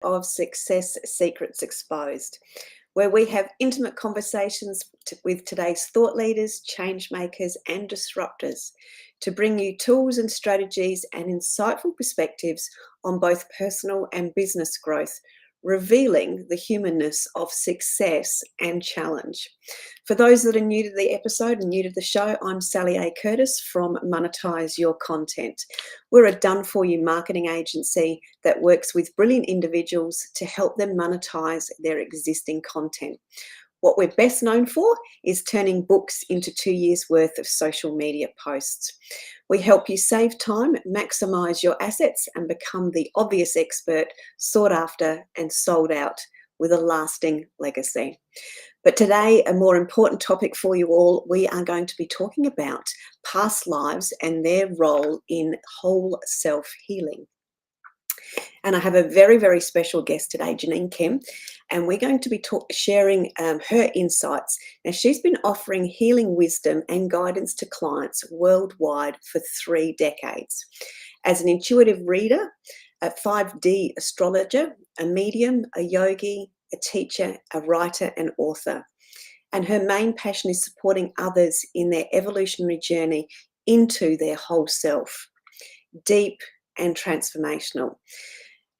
of Success Secrets Exposed, where we have intimate conversations with today's thought leaders, change makers, and disruptors to bring you tools and strategies and insightful perspectives on both personal and business growth, revealing the humanness of success and challenge. For those that are new to the episode and new to the show, I'm Sally A. Curtis from Monetize Your Content. We're a done-for-you marketing agency that works with brilliant individuals to help them monetize their existing content. What we're best known for is turning books into 2 years' worth of social media posts. We help you save time, maximize your assets, and become the obvious expert, sought after and sold out with a lasting legacy. But today, a more important topic for you all, we are going to be talking about past lives and their role in whole self healing. And I have a very, very special guest today, Jeannine Kim, and we're going to be sharing her insights. Now, she's been offering healing wisdom and guidance to clients worldwide for 3 decades. As an intuitive reader, a 5D astrologer, a medium, a yogi, a teacher, a writer, and author. And her main passion is supporting others in their evolutionary journey into their whole self, deep and transformational.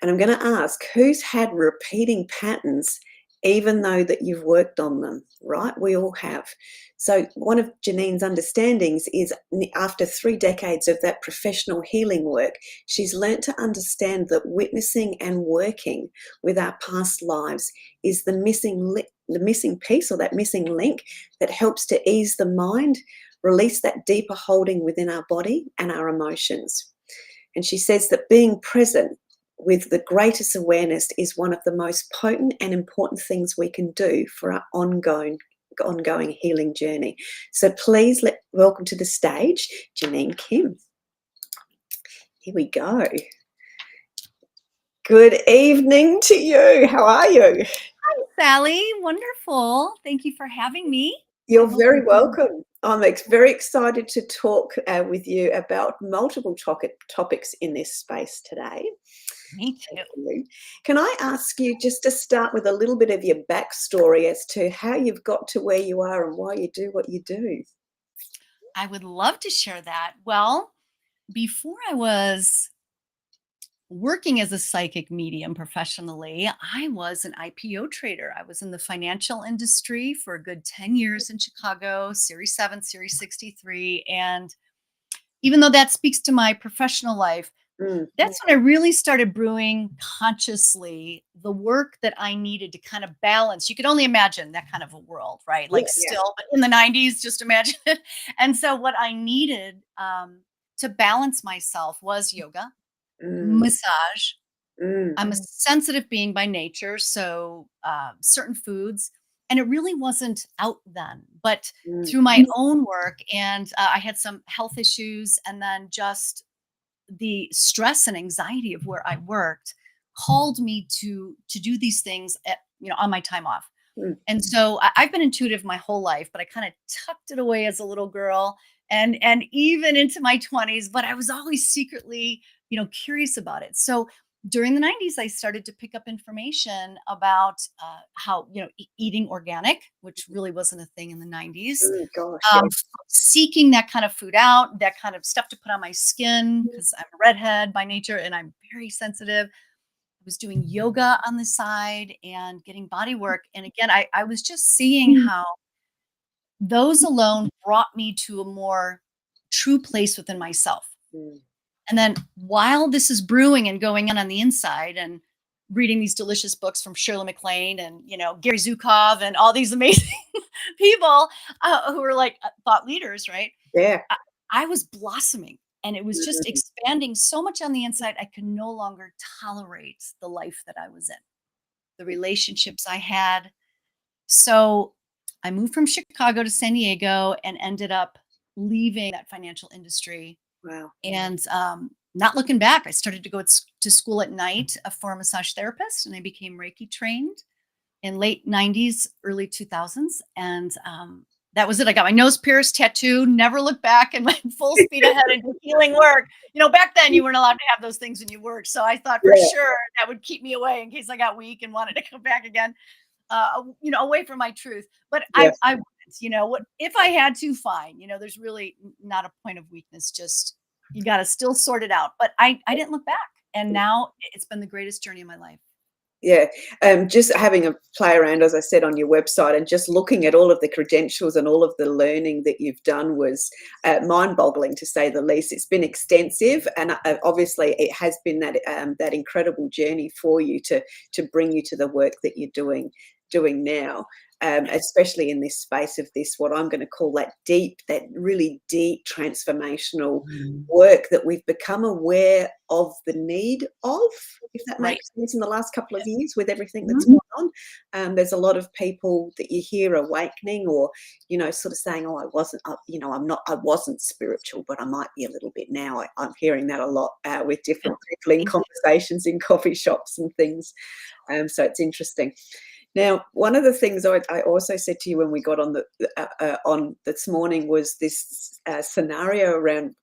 And I'm going to ask, who's had repeating patterns even though that you've worked on them, right? We all have. So one of Jeannine's understandings is after 3 decades of that professional healing work, she's learnt to understand that witnessing and working with our past lives is the missing piece, or that missing link that helps to ease the mind, release that deeper holding within our body and our emotions. And she says that being present with the greatest awareness is one of the most potent and important things we can do for our ongoing healing journey. So please welcome to the stage, Jeannine Kim. Here we go. Good evening to you. How are you? Hi, Sally. Wonderful. Thank you for having me. You're very welcome. I'm very excited to talk with you about multiple topics in this space today. Me too. Can I ask you just to start with a little bit of your backstory as to how you've got to where you are and why you do what you do? I would love to share that. Well, before I was working as a psychic medium professionally, I was an IPO trader. I was in the financial industry for a good 10 years in Chicago, Series 7, Series 63. And even though that speaks to my professional life, that's when I really started brewing consciously the work that I needed to kind of balance. You could only imagine that kind of a world, right? Like still, but in the 90s, just imagine it. And so what I needed to balance myself was yoga, massage. I'm a sensitive being by nature, so certain foods, and it really wasn't out then. But through my own work, and I had some health issues, and then just the stress and anxiety of where I worked called me to do these things on my time off. And so I've been intuitive my whole life, but I kind of tucked it away as a little girl and even into my 20s, but I was always secretly, curious about it. So during the 90s, I started to pick up information about how, eating organic, which really wasn't a thing in the 90s. Seeking that kind of food out, that kind of stuff to put on my skin, because I'm a redhead by nature and I'm very sensitive. I was doing yoga on the side and getting body work. And again, I was just seeing how those alone brought me to a more true place within myself. And then while this is brewing and going on the inside, and reading these delicious books from Shirley MacLaine and, Gary Zukov and all these amazing people who are like thought leaders, right? Yeah. I was blossoming, and it was just expanding so much on the inside. I could no longer tolerate the life that I was in, the relationships I had. So I moved from Chicago to San Diego and ended up leaving that financial industry. Wow. And not looking back, I started to go to school at night for a massage therapist, and I became Reiki trained in late 90s, early 2000s. And That was it. I got my nose pierced, tattoo, never looked back, and went full speed ahead into healing work. Back then you weren't allowed to have those things when you worked. So I thought for Yeah, sure that would keep me away in case I got weak and wanted to come back again, away from my truth. But yeah, I wouldn't, what if I had to, fine. There's really not a point of weakness. Just you got to still sort it out. But I didn't look back, and now it's been the greatest journey of my life. yeah. Just having a play around, as I said, on your website, and just looking at all of the credentials and all of the learning that you've done was mind-boggling, to say the least. It's been extensive, and obviously it has been that incredible journey for you to bring you to the work that you're doing now. Especially in this space of this, what I'm going to call that really deep transformational work that we've become aware of the need of, if that Right. makes sense, in the last couple of years with everything that's Mhm. gone on. There's a lot of people that you hear awakening, or, sort of saying, oh, I wasn't, I wasn't spiritual, but I might be a little bit now. I'm hearing that a lot with different people in Thank you. conversations in coffee shops and things. So it's interesting. Now, one of the things I also said to you when we got on this morning was this scenario around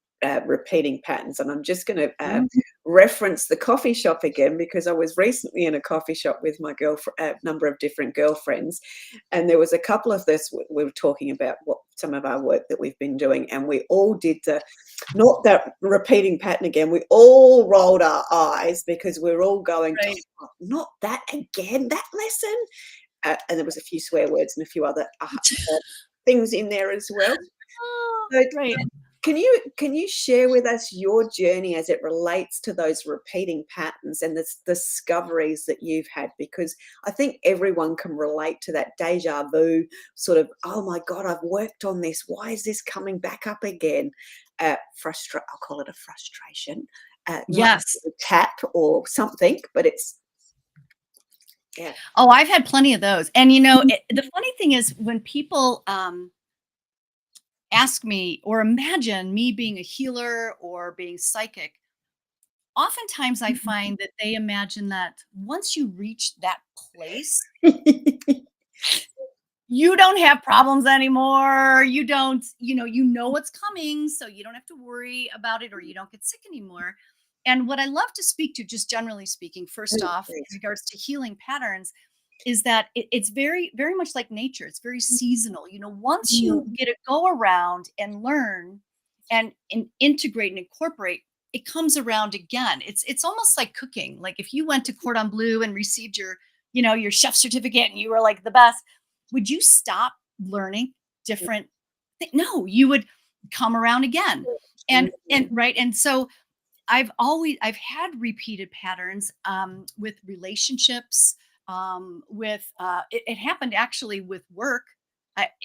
repeating patterns, and I'm just going to Mhm. reference the coffee shop again, because I was recently in a coffee shop with my a number of different girlfriends, and there was a couple of us. We were talking about what some of our work that we've been doing, and we all did not that repeating pattern again. We all rolled our eyes because we're all going, Right. "Oh, not that again, that lesson." And there was a few swear words and a few other things in there as well. Oh, So, right. can you share with us your journey as it relates to those repeating patterns and the discoveries that you've had? Because I think everyone can relate to that deja vu sort of, oh my God, I've worked on this. Why is this coming back up again? I'll call it a frustration. You might Yes. be a tap or something, but it's, yeah. Oh, I've had plenty of those. And the funny thing is when people ask me or imagine me being a healer or being psychic, oftentimes I find that they imagine that once you reach that place, you don't have problems anymore. You don't, what's coming, so you don't have to worry about it or you don't get sick anymore. And what I love to speak to, just generally speaking, first Please, off, in please. regards to healing patterns, is that it's very, very much like nature. It's very seasonal. Once Mm, you get a go around and learn and integrate and incorporate, it comes around again. It's almost like cooking. Like if you went to Cordon Bleu and received your chef certificate and you were like the best, would you stop learning different no, you would come around again. mm, And right. And so I've had repeated patterns with relationships, with it happened actually with work.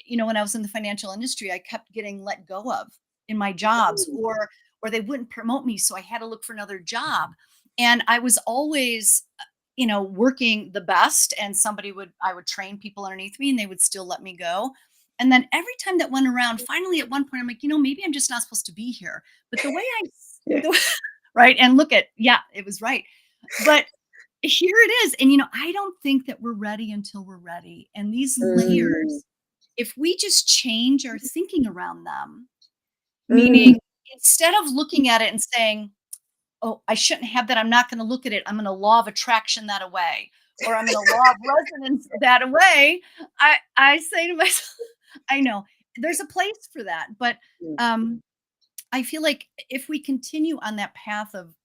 When I was in the financial industry, I kept getting let go of in my jobs, mm, or they wouldn't promote me, so I had to look for another job. And I was always, working the best, and I would train people underneath me, and they would still let me go. And then every time that went around, finally at one point, I'm like, maybe I'm just not supposed to be here. But the way I yeah. the right? And look at yeah, it was right. But here it is. And I don't think that we're ready until we're ready. And these Mm, layers, if we just change our thinking around them, mm, meaning instead of looking at it and saying, "Oh, I shouldn't have that. I'm not going to look at it. I'm going to law of attraction that away, or I'm going to law of resonance that away." I say to myself, I know there's a place for that, but mm, um I feel like if we continue on that path of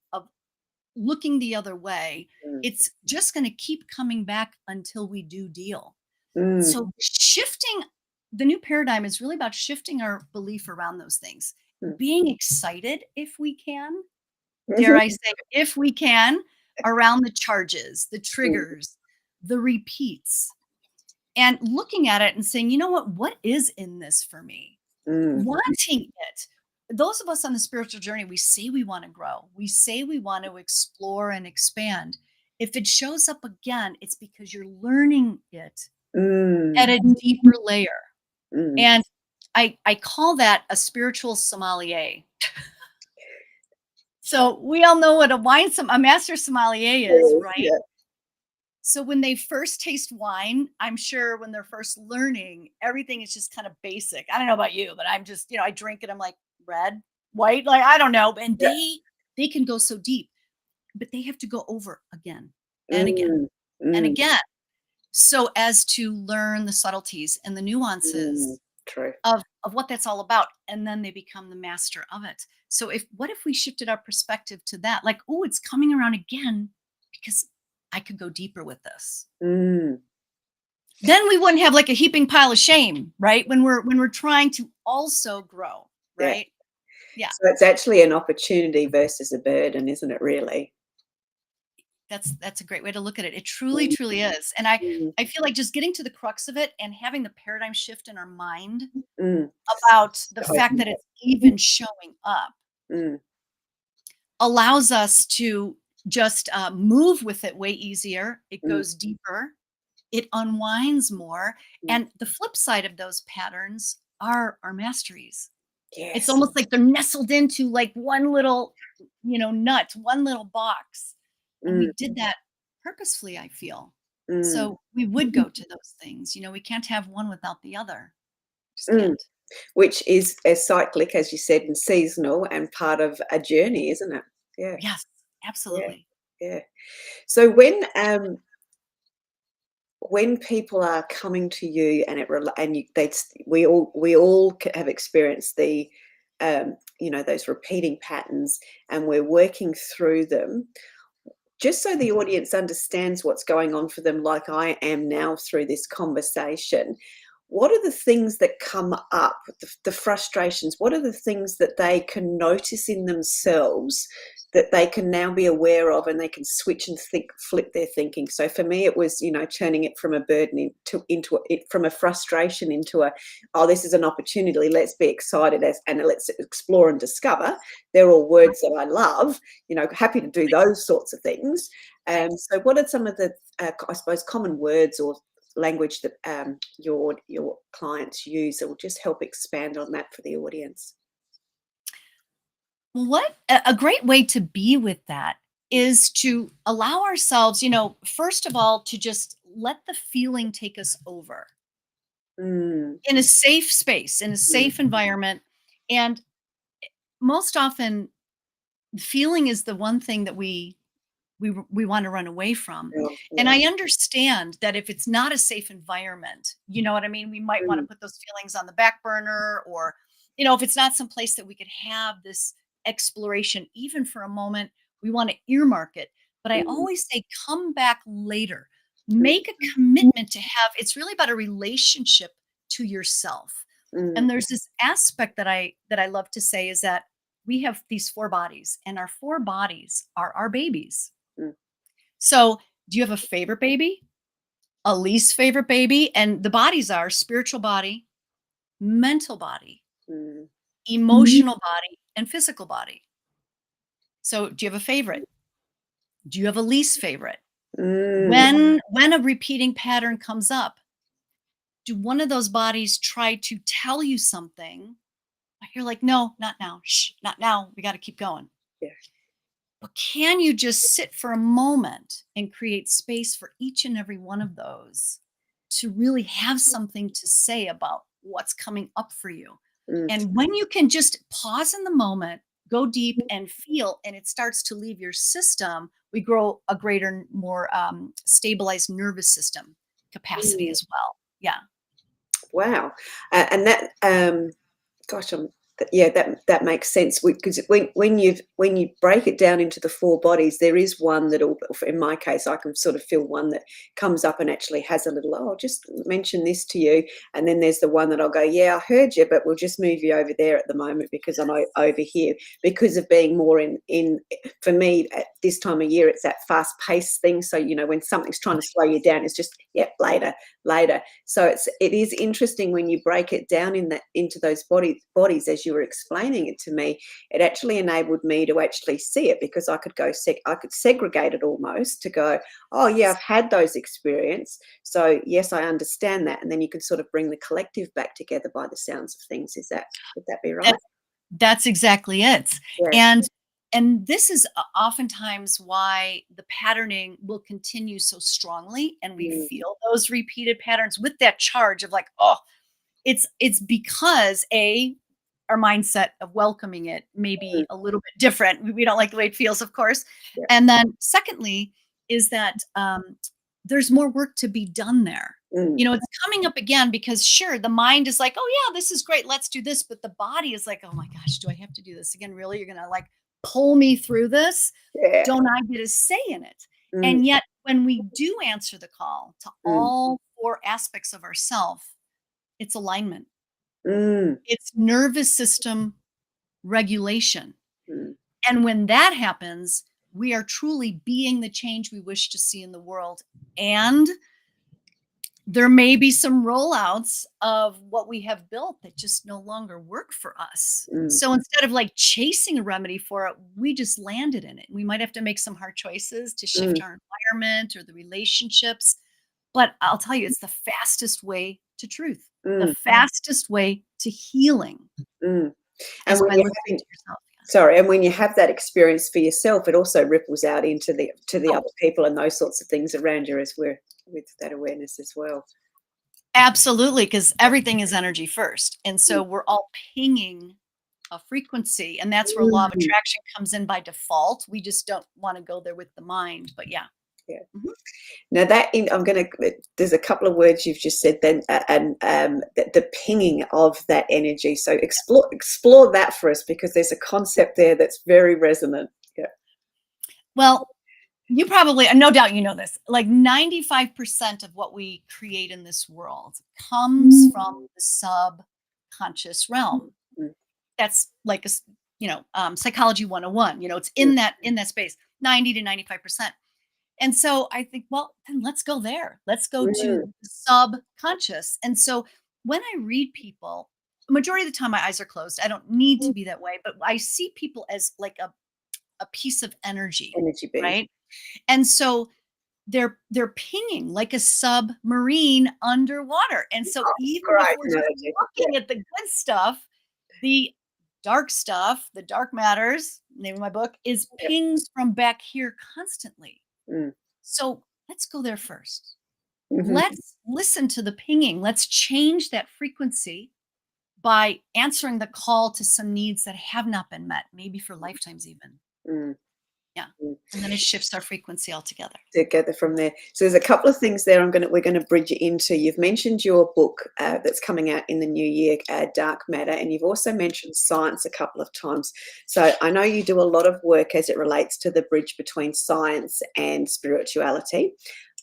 looking the other way, mm, it's just going to keep coming back until we do deal. mm, So shifting the new paradigm is really about shifting our belief around those things. mm, Being excited if we can, dare mhm, I say, if we can, around the charges, the mm, triggers, the repeats, and looking at it and saying, you know what is in this for me? mm, Wanting it. Those of us on the spiritual journey, we say we want to grow. We say we want to explore and expand. If it shows up again, it's because you're learning it at mm, a deeper layer. mm. And I call that a spiritual sommelier. So we all know what a master sommelier is, Yes, right? yeah. So when they first taste wine, I'm sure when they're first learning, everything is just kind of basic. I don't know about you, but I'm just, I drink it. I'm like red, white, like I don't know. And Yeah. they can go so deep, but they have to go over again and again Mm, and mm, again, so as to learn the subtleties and the mm. nuances True. of what that's all about, and then they become the master of it. So if we shifted our perspective to that, like, oh, it's coming around again because I could go deeper with this. Mm, Then we wouldn't have like a heaping pile of shame, right? When we're trying to also grow, yeah. right? Yeah. So it's actually an opportunity versus a burden, isn't it, really? That's a great way to look at it. It truly, Mm, truly is. And I mm, I feel like just getting to the crux of it and having the paradigm shift in our mind mm. about the To fact open that it up. it's even showing up Mm, allows us to just move with it way easier. It mm, goes deeper, it unwinds more. mm. And the flip side of those patterns are our masteries. It's Yes. almost like they're nestled into like one little, nut, one little box. And we Mm, did that purposefully, I feel. mm, So we would go to those things. We can't have one without the other. Just mm. can't. Which is a cyclic, as you said, and seasonal and part of a journey, isn't it? Yeah, Yes, yeah, absolutely. yeah. So when people are coming to you and and we all have experienced the those repeating patterns, and we're working through them, just so the audience understands what's going on for them, like I am now through this conversation. What are the things that come up, the frustrations? What are the things that they can notice in themselves that they can now be aware of, and they can switch and flip their thinking? So for me, it was, turning it from a burden into it, from a frustration into oh, this is an opportunity. Let's be excited and let's explore and discover. They're all words that I love. Happy to do those sorts of things. Right. So what are some of the, I suppose, common words or language that your clients use that will just help expand on that for the audience? Well, what a great way to be with that is to allow ourselves, first of all, to just let the feeling take us over Mm, in a safe space, in a mm, safe environment. And most often, feeling is the one thing that we want to run away from. yeah, And yeah. I understand that if it's not a safe environment, you know what I mean? We might want to Mm, put those feelings on the back burner, or, if it's not some place that we could have this exploration, even for a moment, we want to earmark it. But I mm, always say, come back later. mm, Make a commitment to have, it's really about a relationship to yourself. mm, And there's this aspect that I love to say is that we have these four bodies, and our four bodies are our babies. mm, So, do you have a favorite baby, a least favorite baby? And the bodies are spiritual body, mental body, mm, emotional body, and physical body. So, do you have a favorite? Do you have a least favorite? mm, When a repeating pattern comes up, do one of those bodies try to tell you something? But you're like, no, not now. Shh, not now. We got to keep going. yeah. But can you just sit for a moment and create space for each and every one of those to really have something to say about what's coming up for you? Mm, And when you can just pause in the moment, go deep and feel, and it starts to leave your system, we grow a greater, more stabilized nervous system capacity mm. as well. Yeah. Wow. And that, gosh, yeah, that makes sense, because when you break it down into the four bodies, there is one that'll, in my case, I can sort of feel one that comes up and actually has a little, oh, I'll just mention this to you. And then there's the one that I'll go, yeah, I heard you, but we'll just move you over there at the moment because I'm over here, because of being more in for me at this time of year, it's that fast paced thing. So, when something's trying to slow you down, it's just, yep, later. So it is interesting when you break it down into those bodies, as you were explaining it to me. It actually enabled me to actually see it, because I could segregate it almost to go, oh yeah, I've had those experience. So yes, I understand that. And then you can sort of bring the collective back together by the sounds of things. Would that be right? That's exactly it. Yeah. And And this is oftentimes why the patterning will continue so strongly, and we mm, feel those repeated patterns with that charge of like, oh, it's because our mindset of welcoming it may be mm, a little bit different. We don't like the way it feels, of course. yeah, And then secondly is that there's more work to be done there. mm, It's coming up again because sure, the mind is like, oh yeah, this is great, let's do this. But the body is like, oh my gosh, do I have to do this again? Really? You're gonna like pull me through this? yeah, Don't I get a say in it? mm, And yet when we do answer the call to mm, all four aspects of ourself, it's alignment. mm, It's nervous system regulation. mm, And when that happens, we are truly being the change we wish to see in the world. And there may be some rollouts of what we have built that just no longer work for us. mm, So instead of like chasing a remedy for it, we just landed in it. We might have to make some hard choices to shift mm, our environment or the relationships. But I'll tell you, it's the fastest way to truth, the mm, fastest way to healing mm. And is when by you're listening having to yourself. sorry, and when you have that experience for yourself, it also ripples out into the Oh, other people and those sorts of things around you as we're with that awareness as well. absolutely, because everything is energy first. And Mm, so we're all pinging a frequency, and that's where law of mm, attraction comes in by default. We just don't want to go there with the mind. But yeah. yeah. Mhm. Now that I'm gonna there's a couple of words you've just said then, and the pinging of that energy. So explore that for us because there's a concept there that's very resonant. Yeah. Well, you probably, no doubt you know this, like 95% of what we create in this world comes from the subconscious realm. Mm, That's like psychology 101. It's mm, in that space, 90 to 95%. And so I think, well, then let's go there. Let's go to mm, the subconscious. And so when I read people, majority of the time my eyes are closed. I don't need mm. to be that way, but I see people as like a piece of energy, Energy being. right? And so they're pinging like a submarine underwater. And so Oh, even if great we're just analogy. Yeah. looking at the good stuff, the dark stuff, the dark matters, name of my book, is Yeah. pings from back here constantly. Mm. So let's go there first. Mhm. Let's listen to the pinging. Let's change that frequency by answering the call to some needs that have not been met, maybe for lifetimes even. Mm, Yeah. mm. And then it shifts our frequency altogether. Together from there. So there's a couple of things there we're gonna bridge you into. You've mentioned your book that's coming out in the new year, Dark Matter, and you've also mentioned science a couple of times. So I know you do a lot of work as it relates to the bridge between science and spirituality.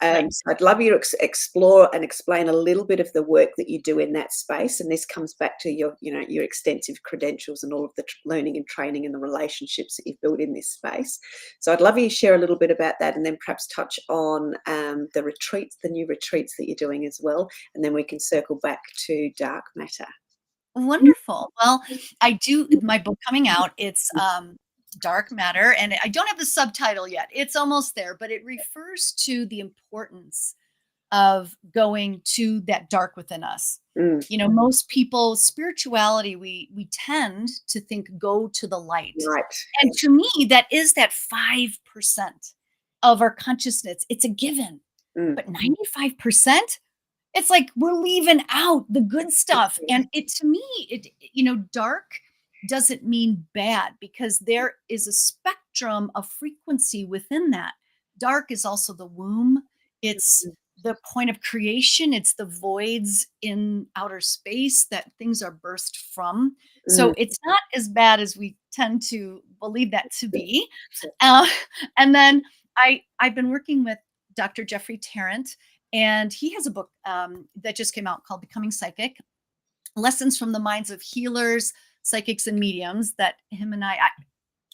Right. So I'd love you to explore and explain a little bit of the work that you do in that space. And this comes back to your extensive credentials and all of the learning and training and the relationships that you've built in this space. So I'd love you to share a little bit about that and then perhaps touch on the retreats, the new retreats that you're doing as well. And then we can circle back to dark matter. Wonderful. Well, I do my book coming out. It's Dark Matter, and I don't have the subtitle yet. It's almost there, but it refers to the importance of going to that dark within us. Mm, Most people, spirituality, we tend to think go to the light. right. And to me, that is that 5% of our consciousness. It's a given. Mm, But 95%, it's like we're leaving out the good stuff. And it to me, dark doesn't mean bad because there is a spectrum of frequency within that. Dark is also the womb. It's the point of creation. It's the voids in outer space that things are birthed from. mm, So it's not as bad as we tend to believe that to yeah, be. Uh, and then I've been working with Dr. Jeffrey Tarrant, and he has a book that just came out called Becoming Psychic: Lessons from the Minds of Healers, Psychics, and Mediums. That him and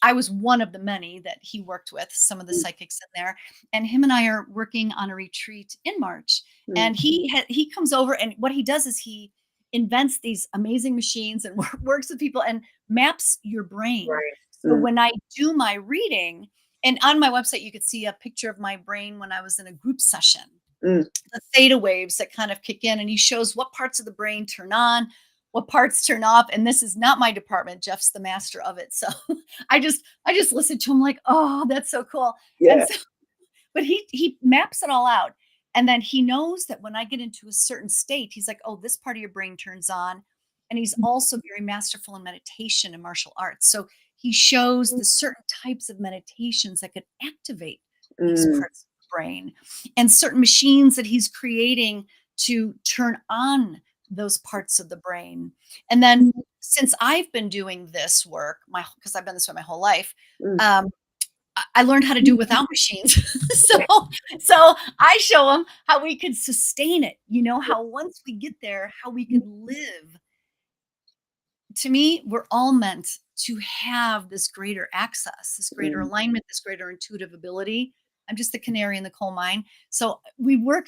I was one of the many that he worked with, some of the mm, psychics in there, and him and I are working on a retreat in March. mm, And he comes over, and what he does is he invents these amazing machines and works with people and maps your brain. right. So Mm, when I do my reading, and on my website you could see a picture of my brain when I was in a group session, mm, the theta waves that kind of kick in, and he shows what parts of the brain turn on, what parts turn off, and this is not my department. Jeff's the master of it. So I just listen to him like, oh, that's so cool. And Yeah. so but he maps it all out, and then he knows that when I get into a certain state, he's like, "Oh, this part of your brain turns on." And he's also very masterful in meditation and martial arts. So he shows the certain types of meditations that could activate these Mm, parts of the brain, and certain machines that he's creating to turn on those parts of the brain. And then since I've been doing this work, my because I've been this way my whole life, mm, um, I learned how to do without machines. So I show them how we could sustain it, how once we get there, how we could live. To me, we're all meant to have this greater access, this greater mm. alignment, this greater intuitive ability. I'm just the canary in the coal mine. So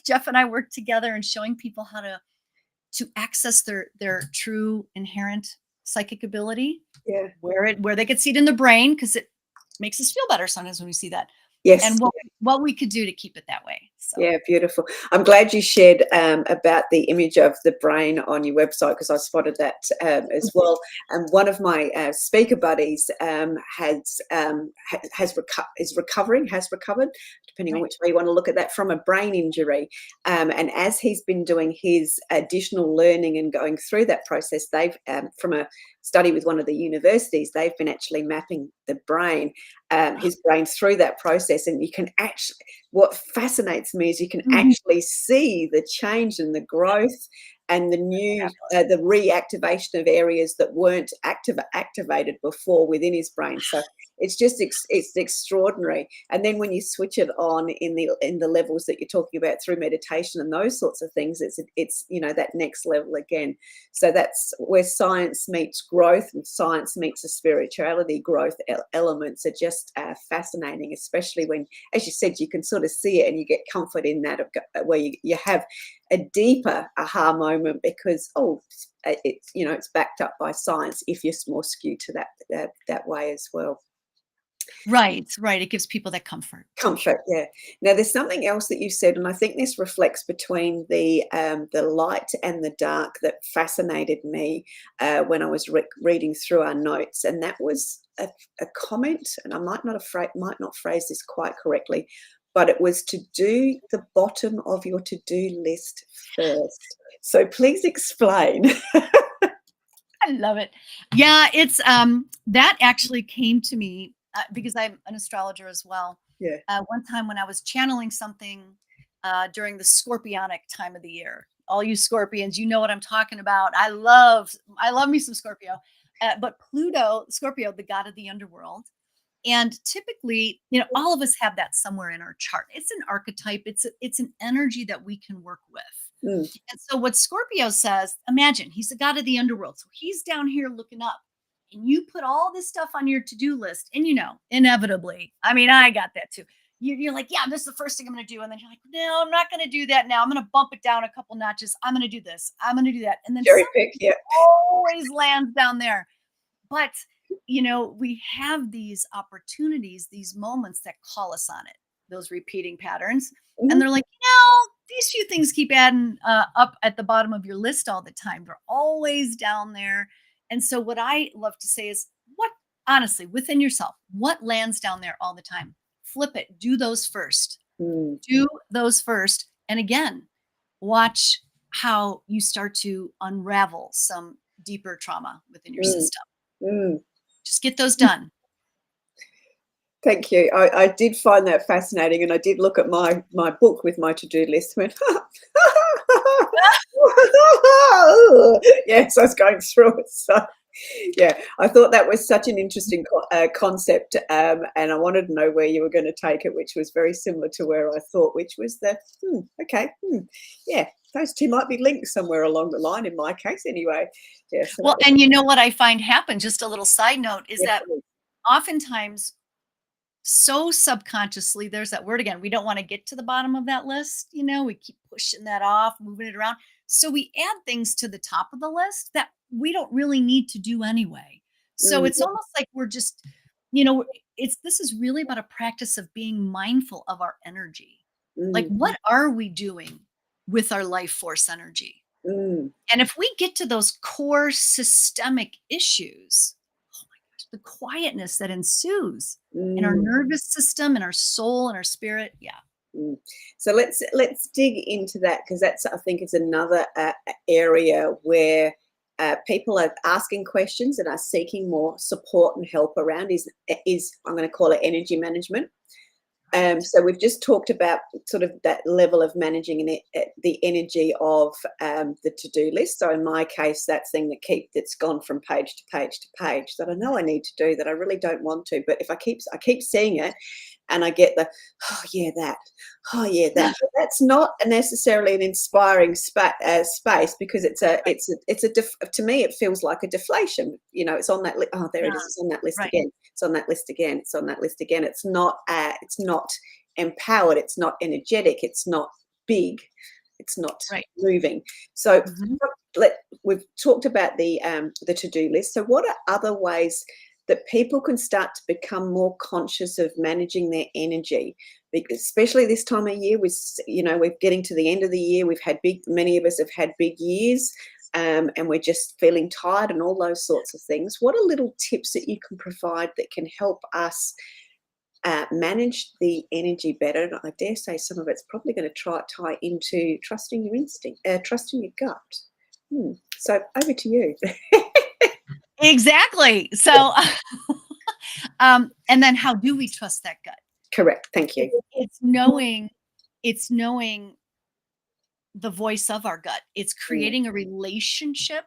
Jeff and I work together and showing people how to access their true inherent psychic ability, Yeah. where they could see it in the brain, because it makes us feel better sometimes when we see that, Yes. and what we could do to keep it that way. So Yeah, beautiful. I'm glad you shared about the image of the brain on your website, because I spotted that as well. And one of my speaker buddies is recovering, has recovered, depending on right. which way you want to look at that, from a brain injury. And as he's been doing his additional learning and going through that process, they've from a study with one of the universities, they've been actually mapping the brain, his brain, through that process, and you can actually, what fascinates me is you can Mhm. actually see the change and the growth and the new Fabulous. the reactivation of areas that weren't activated before within his brain. So it's just it's extraordinary. And then when you switch it on in the levels that you're talking about through meditation and those sorts of things, it's that next level again. So that's where science meets growth, and science meets the spirituality growth elements are just fascinating, especially when, as you said, you can sort of see it and you get comfort in that, where you have a deeper aha moment, because it's backed up by science if you're more skewed to that way as well. Right. It gives people that comfort for sure. Comfort, yeah. Now, there's something else that you said, and I think this reflects between the light and the dark, that fascinated me when I was reading through our notes, and that was a comment, and I might not phrase this quite correctly, but it was to do the bottom of your to-do list first. So please explain. I love it. Yeah, it's that actually came to me because I'm an astrologer as well. Yeah. One time when I was channeling something during the scorpionic time of the year. All you scorpions, you know what I'm talking about. I love me some Scorpio. But Pluto, Scorpio, the god of the underworld. And typically, all of us have that somewhere in our chart. It's an archetype. It's an energy that we can work with. Mm, And so what Scorpio says, imagine he's the god of the underworld. So he's down here looking up, and you put all this stuff on your to-do list. And inevitably, I mean, I got that too. You're like, yeah, this is the first thing I'm going to do. And then you're like, no, I'm not going to do that now. I'm going to bump it down a couple notches. I'm going to do this. I'm going to do that. And then cherry pick, something yeah. always lands down there. But, we have these opportunities, these moments that call us on it, those repeating patterns. And Mhm, they're like, these few things keep adding up at the bottom of your list all the time. They're always down there. And so, what I love to say is, honestly, within yourself, what lands down there all the time? Flip it. Do those first. mm, Do those first. And again, watch how you start to unravel some deeper trauma within your mm, system. mm. Just get those done. Thank you. I did find that fascinating, and I did look at my book with my to-do list. Went, yes, I was going through it. So, yeah, I thought that was such an interesting concept, and I wanted to know where you were going to take it, which was very similar to where I thought, which was yeah, those two might be linked somewhere along the line. In my case, anyway. Yeah. So that Well, was, and you know what I find happens, just a little side note, is yeah, that oftentimes, so subconsciously, there's that word again. We don't want to get to the bottom of that list. We keep pushing that off, moving it around. So we add things to the top of the list that we don't really need to do anyway. So mm, it's almost like we're just, you know, this is really about a practice of being mindful of our energy. Like, mm, what are we doing with our life force energy? Mm, And if we get to those core systemic issues, oh my gosh, the quietness that ensues in our mm. nervous system, in our soul, and our spirit. Yeah. Mm. So let's dig into that, because that's, I think, is another area where people are asking questions and are seeking more support and help around. Is I'm going to call it energy management. Right. So we've just talked about sort of that level of managing the energy of the to-do list. So in my case, that thing that's gone from page to page to page that I know I need to do, that I really don't want to, but if I keep seeing it, and I get the, oh yeah, that, oh yeah, that. But that's not necessarily an inspiring space, because Right. to me it feels like a deflation. It's on that oh, there it Yeah. is. It's on that list Right. again. It's on that list again. It's on that list again. It's not empowered. It's not energetic. It's not big. It's not Right. moving. So Mhm. we've talked about the to-do list. So what are other ways that people can start to become more conscious of managing their energy, because especially this time of year, we're getting to the end of the year. Many of us have had big years, and we're just feeling tired and all those sorts of things. What are little tips that you can provide that can help us manage the energy better? And I dare say some of it's probably going to tie into trusting your instinct, trusting your gut. So over to you. Exactly. So, and then how do we trust that gut? Correct. Thank you. It's knowing the voice of our gut. It's Mm, creating a relationship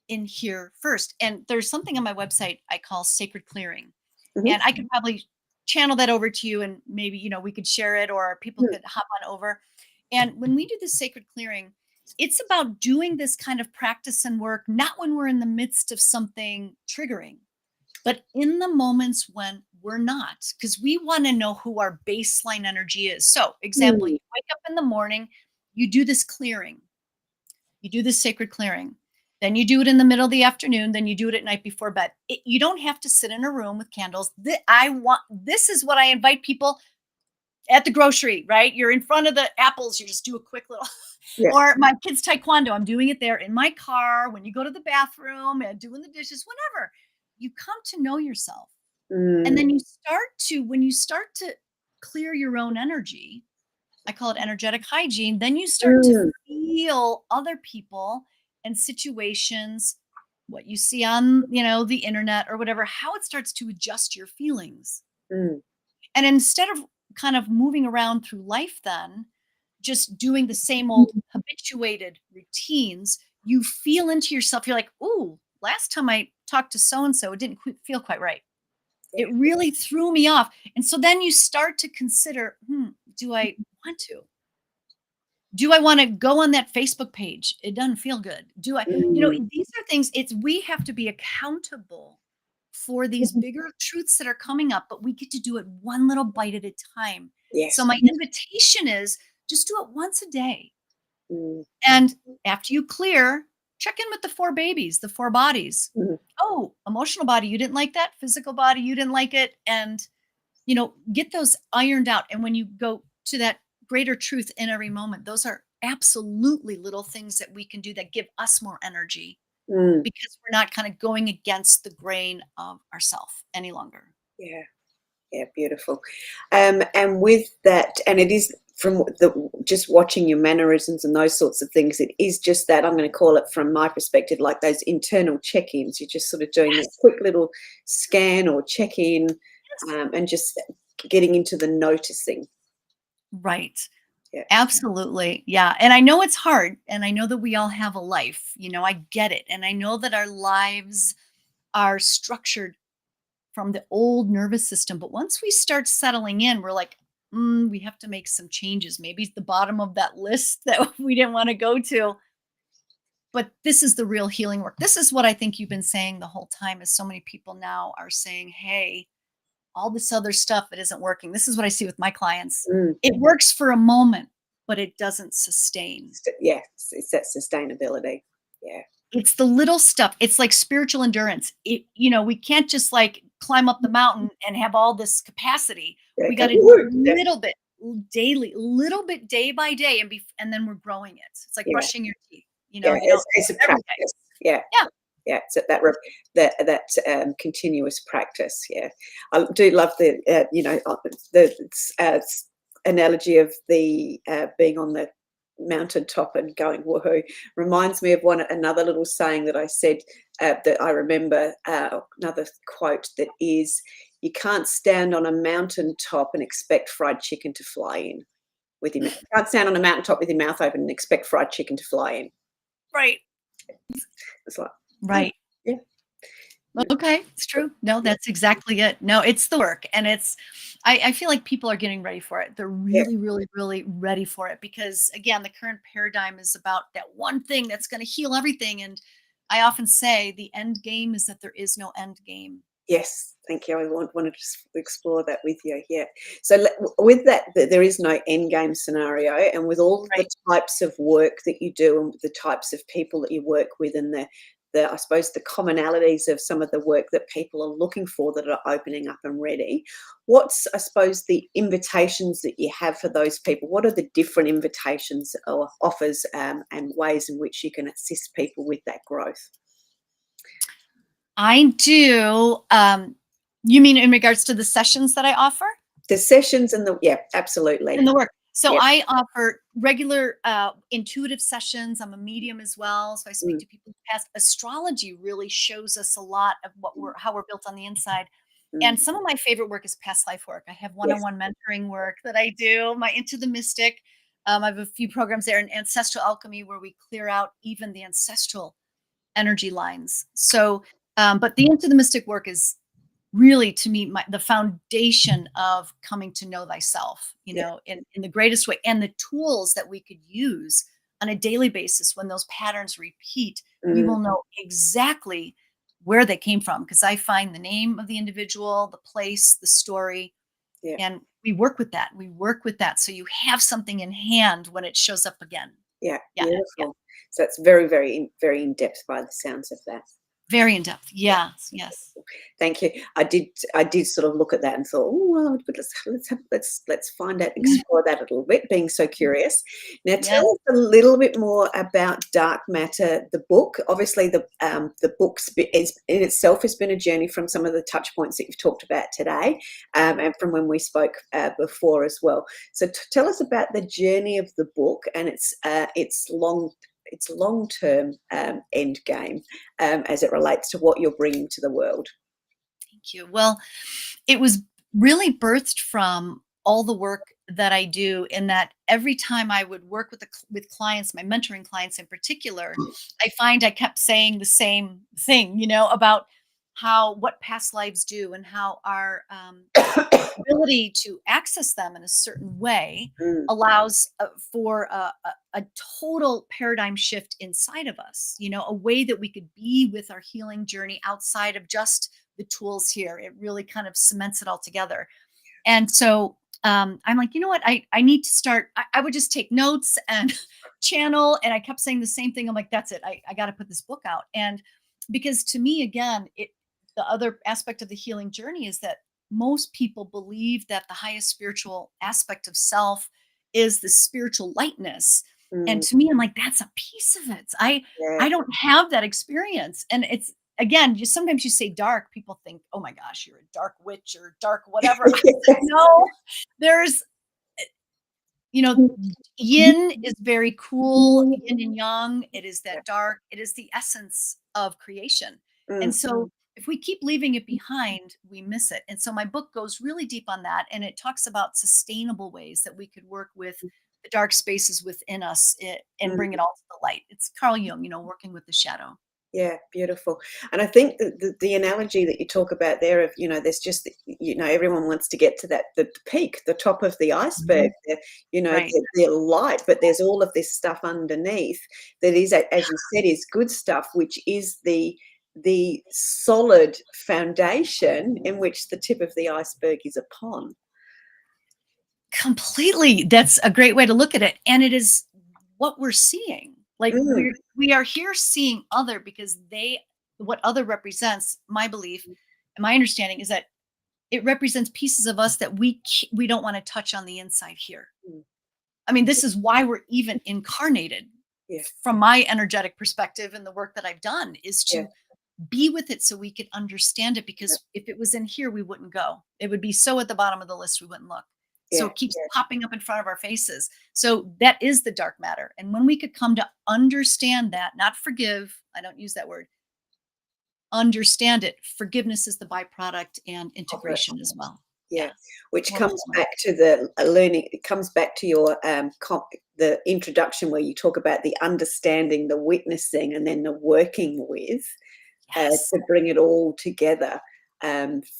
in here first. And there's something on my website I call sacred clearing. mhm, And I could probably channel that over to you, and maybe, we could share it, or people mm, could hop on over. And when we do the sacred clearing, it's about doing this kind of practice and work, not when we're in the midst of something triggering, but in the moments when we're not, because we want to know who our baseline energy is. So, example, mm, you wake up in the morning, you do this clearing, you do this sacred clearing. Then you do it in the middle of the afternoon. Then you do it at night before bed. You don't have to sit in a room with candles. This is what I invite people at the grocery, right? You're in front of the apples. You just do a quick little, yeah. or my kids' taekwondo. I'm doing it there in my car when you go to the bathroom and doing the dishes, whenever. You come to know yourself. And Mm, then when you start to clear your own energy, I call it energetic hygiene, then you start to mm, feel other people and situations, what you see on, the internet or whatever, how it starts to adjust your feelings. mm, And instead of kind of moving around through life, then just doing the same old habituated routines, you feel into yourself. You're like, ooh, last time I talked to so and so, it didn't feel quite right. yeah. It really threw me off. And so then you start to consider, do I want to? Do I wanna go on that Facebook page? It doesn't feel good. Mm, These are things, we have to be accountable for these bigger truths that are coming up, but we get to do it one little bite at a time. So yes. my invitation is just do it once a day. Mm, And after you clear, check in with the 4 babies, the 4 bodies. mhm, Oh, emotional body, you didn't like that. Physical body, you didn't like it. And get those ironed out. And when you go to that greater truth in every moment, those are absolutely little things that we can do that give us more energy, mm, because we're not kind of going against the grain of ourself any longer. yeah. Yeah, beautiful. And with that, and it is from just watching your mannerisms and those sorts of things, it is just that, I'm going to call it, from my perspective, like those internal check-ins. You're just sort of doing that Yes. quick little scan or check-in, Yes. and just getting into the noticing. Right. Yeah. Absolutely. Yeah. And I know it's hard. And I know that we all have a life. I get it. And I know that our lives are structured from the old nervous system. But once we start settling in, we're like, we have to make some changes. Maybe it's the bottom of that list that we didn't want to go to. But this is the real healing work. This is what I think you've been saying the whole time, is so many people now are saying, hey, all this other stuff, it isn't working. This is what I see with my clients. Mm, It works for a moment, but it doesn't sustain. yeah, it's that sustainability. Yeah. It's the little stuff. It's like spiritual endurance. We can't just like climb up the mountain and have all this capacity. Yeah. We Go, got to do woo. a Yeah. little bit daily, little bit day by day, and then we're growing it. It's like Yeah. brushing your teeth. You know, Yeah, you don't it's a every day. practice. Yeah. Yeah, Yeah, so continuous practice. Yeah, I do love the analogy of the being on the mountaintop and going woohoo. Reminds me of another little saying that I said that I remember. Another quote that is, "You can't stand on a mountaintop and expect fried chicken to fly in with your mouth. You can't stand on a mountaintop with your mouth open and expect fried chicken to fly in." right, It's like, oh, right. yeah, yeah, Okay, it's true. No, yeah, that's exactly it. No, it's the work, and I feel like people are getting ready for it. They're yeah. really, really, really ready for it because, again, the current paradigm is about that one thing that's gonna heal everything, and I often say the end game is that there is no end game. Yes, thank you. I wanted to explore that with you. Yeah. So with that, there is no end game scenario, and with all the Right. types of work that you do, and the types of people that you work with, and the I suppose the commonalities of some of the work that people are looking for that are opening up and ready. What's, I suppose, the invitations that you have for those people? What are the different invitations or offers, and ways in which you can assist people with that growth? I do, you mean in regards to the sessions that I offer? The sessions and the yeah, absolutely. In the work. So Yeah. I offer regular intuitive sessions. I'm a medium as well. So I speak Mm, to people who past astrology really shows us a lot of what we're how we're built on the inside. mm. And some of my favorite work is past life work. I have Yes. one-on-one mentoring work that I do, my Into the Mystic. I have a few programs there in ancestral alchemy where we clear out even the ancestral energy lines. So, but the Into the Mystic work is really to me the foundation of coming to know thyself, Yeah. in the greatest way, and the tools that we could use on a daily basis when those patterns repeat, we Mm, will know exactly where they came from because I find the name of the individual, the place, the story, yeah. and we work with that so you have something in hand when it shows up again. Yeah. Yeah, yeah, Beautiful. So it's very, very in depth by the sounds of that. very in depth. Yeah. Yes, yes. Thank you. I did sort of look at that and thought, oh well, but let's find out, explore that a little bit. Being so curious. Now, Yes. tell us a little bit more about Dark Matter, the book. Obviously, the book's is in itself has been a journey from some of the touch points that you've talked about today, and from when we spoke before as well. So, tell us about the journey of the book and its long term end game, as it relates to what you're bringing to the world. Thank you. Well, it was really birthed from all the work that I do in that every time I would work with clients, my mentoring clients in particular, I find I kept saying the same thing, about how what past lives do and how our ability to access them in a certain way Mm, allows for a total paradigm shift inside of us, a way that we could be with our healing journey outside of just the tools here. It really kind of cements it all together. And so I'm like, you know what? I need to start. I would just take notes and channel. And I kept saying the same thing. I'm like, that's it. I got to put this book out. And because to me, again, the other aspect of the healing journey is that most people believe that the highest spiritual aspect of self is the spiritual lightness. And mm, to me, I'm like, that's a piece of it. I yeah. don't have that experience. And it's again, just sometimes you say dark, people think, oh my gosh, you're a dark witch or dark whatever. I said, no, there's, you know, yin is very cool, yin and yang. It is Yeah. that dark. It is the essence of creation. And Mm, so if we keep leaving it behind, we miss it. And so my book goes really deep on that. And it talks about sustainable ways that we could work with the dark spaces within us and bring mm. it all to the light. It's Carl Jung, working with the shadow. Yeah, beautiful. And I think the analogy that you talk about there of, there's just, everyone wants to get to the peak, the top of the iceberg, Mhm. Right. the light, but there's all of this stuff underneath that is, as you said, is good stuff, which is the solid foundation in which the tip of the iceberg is upon. Completely. That's a great way to look at it, and it is what we're seeing. Like, Mm, we are here seeing other because what other represents, my belief and my understanding is that it represents pieces of us that we don't wanna touch on the inside here. mm, I mean, this is why we're even incarnated. Yeah. from my energetic perspective and the work that I've done, is Yeah. to be with it so we could understand it, because if it was in here, we wouldn't go. It would be so at the bottom of the list, we wouldn't look. So Yeah. it keeps Yeah. popping up in front of our faces. So that is the dark matter. And when we could come to understand that, not forgive, I don't use that word, understand it. Forgiveness is the byproduct, and Of it. integration as well. Yeah, Yeah. which More comes fulfillment. back to the learning. It comes back to your the introduction where you talk about the understanding, the witnessing, and then the working with Yes. to bring it all together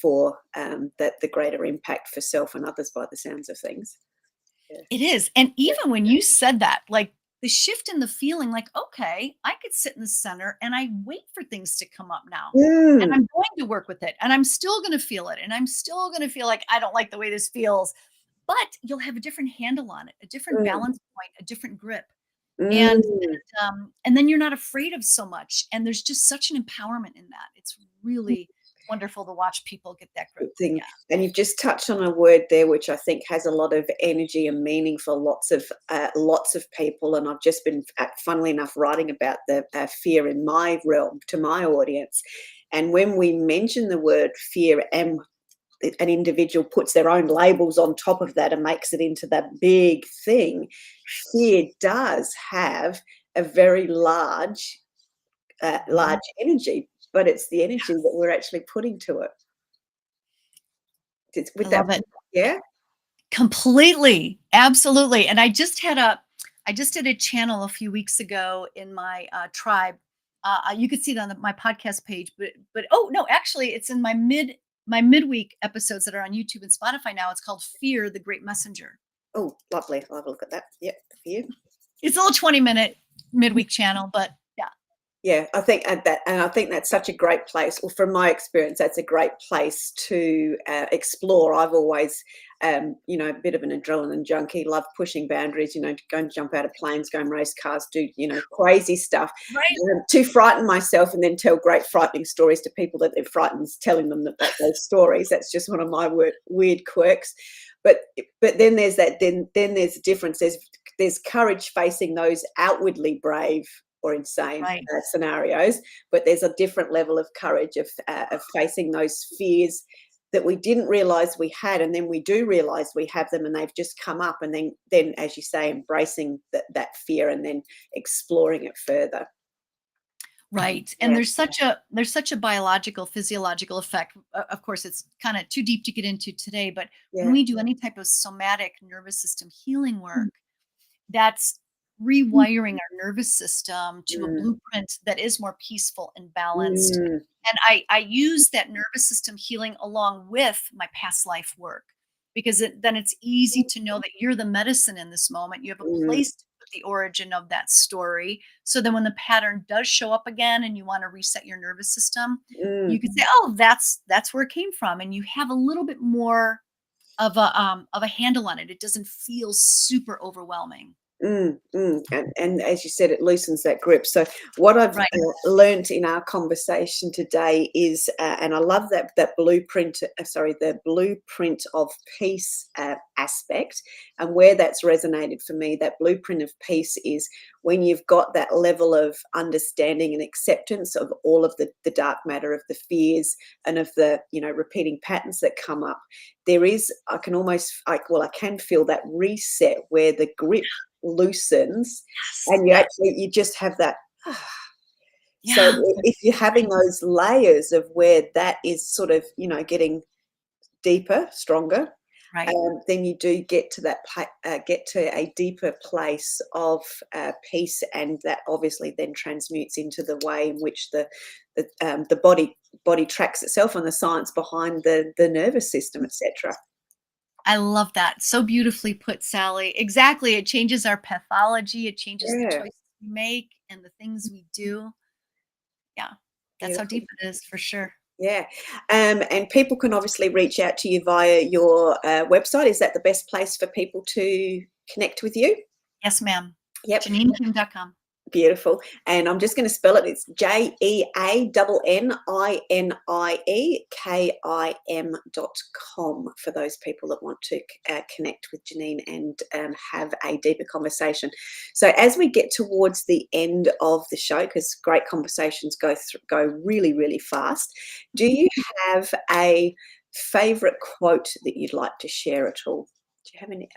for that the greater impact for self and others by the sounds of things. Yeah. It is. And Yeah. even when you said that, like the shift in the feeling, like, okay, I could sit in the center and I wait for things to come up now. And Mm, I'm going to work with it, and I'm still going to feel it. And I'm still going to feel like I don't like the way this feels. But you'll have a different handle on it, a different mm, balance point, a different grip. mm. And then you're not afraid of so much. And there's just such an empowerment in that. It's really wonderful to watch people get that grip. Good thing. Yeah. And you've just touched on a word there, which I think has a lot of energy and meaning for lots of people. And I've just been, funnily enough, writing about the fear in my realm to my audience. And when we mention the word fear, and an individual puts their own labels on top of that and makes it into that big thing, fear does have a very large Mhm. energy, but it's the energy that we're actually putting to it. I With that, love it. yeah. Completely, absolutely, and I just did a channel a few weeks ago in my, tribe. You could see it on my podcast page, but oh, no, actually, it's in my midweek episodes that are on YouTube and Spotify now. It's called Fear the Great Messenger. Oh, lovely. I'll have a look at that. Yep, for you. It's a little 20-minute midweek channel, but yeah. Yeah, I think I think that's such a great place. Well, from my experience, that's a great place to explore. I've always, a bit of an adrenaline junkie. Love pushing boundaries. To go and jump out of planes, go and race cars, do crazy stuff. Right. To frighten myself and then tell great frightening stories to people that they're frightened, telling them that those stories. That's just one of my weird quirks. But then there's that. Then there's a difference. There's courage facing those outwardly brave or insane Right. scenarios, but there's a different level of courage of facing those fears that we didn't realize we had, and then we do realize we have them and they've just come up, and then as you say, embracing that fear and then exploring it further. Right. And Yeah. there's such a biological, physiological effect. Of course, it's kind of too deep to get into today, but when Yeah. we do any type of somatic nervous system healing work, that's rewiring our nervous system to a Mm, blueprint that is more peaceful and balanced. mm, And I use that nervous system healing along with my past life work, because then it's easy to know that you're the medicine in this moment. You have a mm, place to put the origin of that story. So then when the pattern does show up again and you want to reset your nervous system, mm. you can say, oh, that's where it came from. And you have a little bit more of a handle on it. It doesn't feel super overwhelming. And as you said, it loosens that grip. So what I've Right. learned in our conversation today is, and I love that blueprint. The blueprint of peace aspect, and where that's resonated for me. That blueprint of peace is when you've got that level of understanding and acceptance of all of the dark matter, of the fears, and of the repeating patterns that come up. There is, I can almost, I can feel that reset where the grip loosens, Yes. and Yeah. you just have that. So Yeah. if you're having Right. those layers of where that is sort of getting deeper, stronger, Right. then you do get to get to a deeper place of peace, and that obviously then transmutes into the way in which the body tracks itself and the science behind the nervous system, etc. I love that. So beautifully put, Sally. Exactly. It changes our pathology. It changes the Yeah, choices we make and the things we do. Yeah. That's how beautiful. deep it is for sure. Yeah, and people can obviously reach out to you via your website. Is that the best place for people to connect with you? Yes, ma'am. Yep. JeannineKim.com. Beautiful. And I'm just going to spell it. It's JeannineKim.com for those people that want to connect with Jeannine and have a deeper conversation. So as we get towards the end of the show, because great conversations go really, really fast, do you have a favorite quote that you'd like to share at all? Do you have any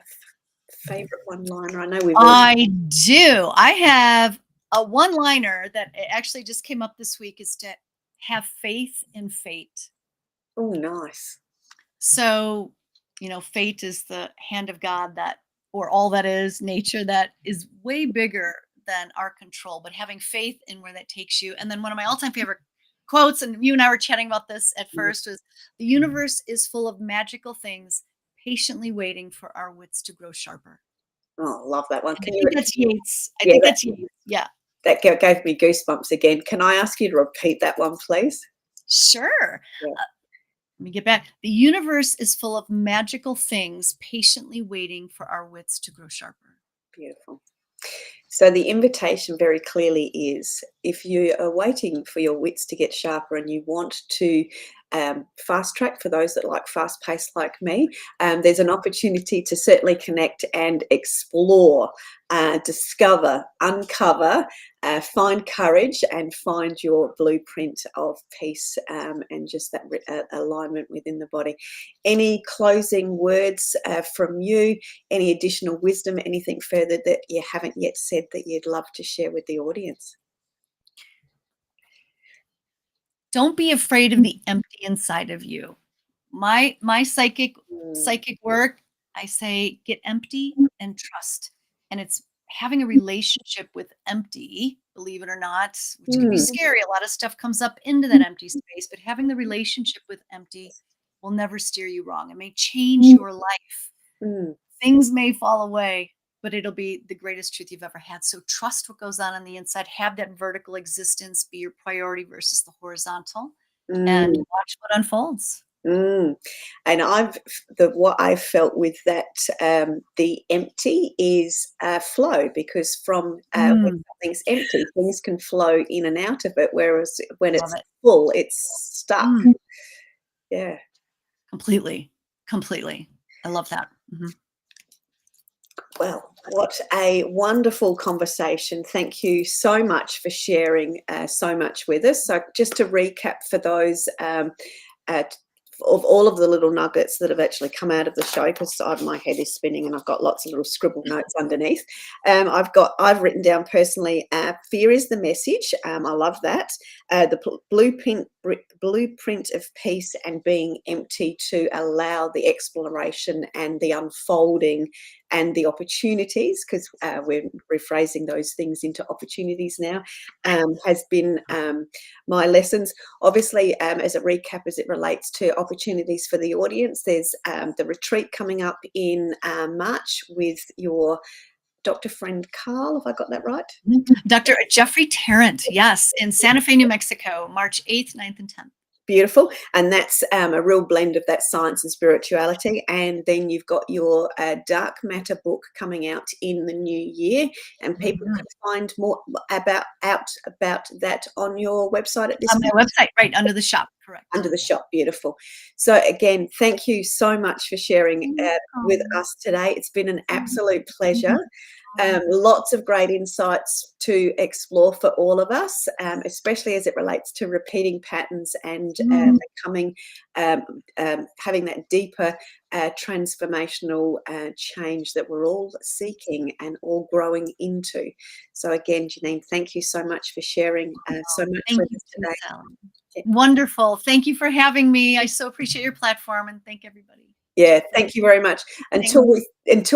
favorite one-liner? I know we've I do. I have a one-liner that actually just came up this week, is to have faith in fate. Oh, nice. So, fate is the hand of God, that, or all that is nature, that is way bigger than our control, but having faith in where that takes you. And then one of my all-time favorite quotes, and you and I were chatting about this at first, was, the universe is full of magical things patiently waiting for our wits to grow sharper. Oh, love that one. I think that's Yeats. I Yeah, think that's Yeats. Yeah. That gave me goosebumps again. Can I ask you to repeat that one, please? Sure. Yeah. Let me get back. The universe is full of magical things patiently waiting for our wits to grow sharper. Beautiful. So the invitation very clearly is, if you are waiting for your wits to get sharper and you want to fast track, for those that like fast pace like me, there's an opportunity to certainly connect and explore, discover, uncover, find courage and find your blueprint of peace, and just that alignment within the body. Any closing words from you? Any additional wisdom, anything further that you haven't yet said that you'd love to share with the audience? Don't be afraid of the empty inside of you. My psychic work, I say, get empty and trust. And it's having a relationship with empty, believe it or not, which can be scary. A lot of stuff comes up into that empty space, but having the relationship with empty will never steer you wrong. It may change your life. Things may fall away, but it'll be the greatest truth you've ever had. So trust what goes on the inside. Have that vertical existence be your priority versus the horizontal, and watch what unfolds. And what I felt with that, the empty is flow, because from when something's empty, things can flow in and out of it, whereas when it's full, it's stuck. Yeah. Completely. I love that. Well, what a wonderful conversation. Thank you so much for sharing so much with us. So just to recap for those, of all of the little nuggets that have actually come out of the show, because my head is spinning and I've got lots of little scribble notes underneath. I've written down personally, fear is the message. I love that. The blueprint of peace and being empty to allow the exploration and the unfolding and the opportunities, because we're rephrasing those things into opportunities now, has been my lessons. Obviously, as a recap, as it relates to opportunities for the audience, there's the retreat coming up in March with your Dr. friend Carl, have I got that right? Dr. Jeffrey Tarrant, yes, in Santa Fe, New Mexico, March 8th, 9th, and 10th. Beautiful. And that's a real blend of that science and spirituality. And then you've got your Dark Matter book coming out in the new year, and people can find more about that on your website at this point. On my website, right under the shop, correct. Under the shop, beautiful. So again, thank you so much for sharing with us today. It's been an absolute pleasure. Lots of great insights to explore for all of us, especially as it relates to repeating patterns and becoming, having that deeper transformational change that we're all seeking and all growing into. So again, Jeannine, thank you so much for sharing so much with us today. Yeah. Wonderful. Thank you for having me. I so appreciate your platform, and thank everybody. Yeah, thank you very much. Until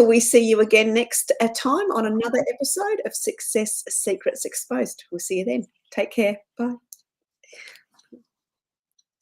we see you again next time on another episode of Success Secrets Exposed. We'll see you then. Take care. Bye.